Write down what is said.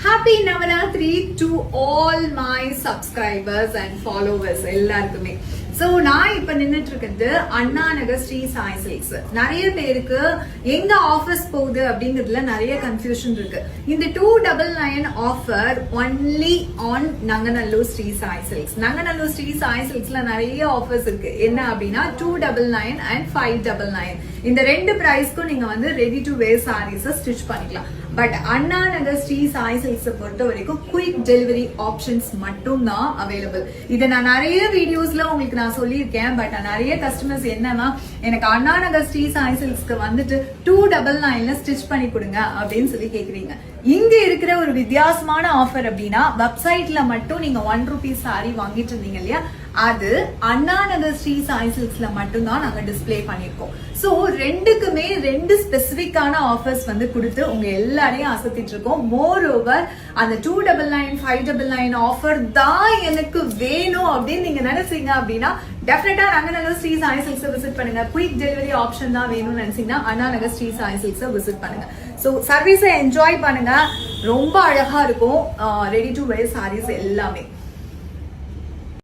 Happy Navaratri to all my subscribers and followers எல்லாருக்குமே. So நான் இப்ப நின்னுட்டு இருக்கிறது அண்ணா நகர் ஸ்ரீ சாய் சில்க்ஸ். நிறைய பேருக்கு எங்க ஆஃபர்ஸ் போகுது அப்படிங்கிறதுல நிறைய கன்ஃபியூஷன் இருக்கு. இந்த 299 offer only on Nanganallur Sri Sai Silks. Nanganallur Sri Sai சில்க்ஸ்ல நிறைய ஆஃபர்ஸ் இருக்கு. என்ன அப்படின்னா 299 and 599. இந்த ரெண்டு பிரைஸ்க்கும் நீங்க வந்து ready to wear sarees stitch பண்ணிக்கலாம். பட் அண்ணா நகர் ஸ்ரீ சாய் சில்க்ஸ் பொறுத்த வரைக்கும் குயிக் டெலிவரி ஆப்ஷன்ஸ் மட்டும் தான் அவைலபிள். இதை நான் நிறைய வீடியோஸ்ல உங்களுக்கு நான் சொல்லியிருக்கேன். பட் நிறைய கஸ்டமர்ஸ் என்னன்னா எனக்கு அண்ணா நகர் ஸ்ரீ சாய் சில்க்ஸ்க்கு வந்துட்டு 299ல ஸ்டிச் பண்ணி கொடுங்க அப்படின்னு சொல்லி கேக்குறீங்க. இங்க இருக்கிற ஒரு வித்தியாசமான ஆஃபர் அப்படின்னா வெப்சைட்ல மட்டும் நீங்க 1 ரூபீஸ் சாரி வாங்கிட்டு இருந்தீங்க இல்லையா, அது அண்ணா நகர் ஸ்ரீ சாய் சில்க்ஸ்ல மட்டும் தான் நாங்க டிஸ்பிளே பண்ணிருக்கோம். சோ ரெண்டுக்குமே ரெண்டு ஸ்பெசிபிக்கான ஆஃபர்ஸ் வந்து கொடுத்து உங்க எல்லாரையும் அசத்திட்டு இருக்கோம். மோர் ஓவர் அந்த 299 599 ஆஃபர் தான் எனக்கு வேணும் அப்படின்னு நீங்க நினைச்சீங்க அப்படின்னா டெஃபினட்டா நங்கநல்லூர் ஸ்ரீ சாய் சில்க்ஸ் விசிட் பண்ணுங்க. குயிக் டெலிவரி ஆப்ஷன் தான் வேணும்னு நினைச்சீங்கன்னா அண்ணா நகர் ஸ்ரீ சாய் சில்க்ஸ் விசிட் பண்ணுங்க. சோ சர்வீஸை என்ஜாய் பண்ணுங்க. ரொம்ப அழகா இருக்கும் ரெடி டு வேர் சாரீஸ் எல்லாமே.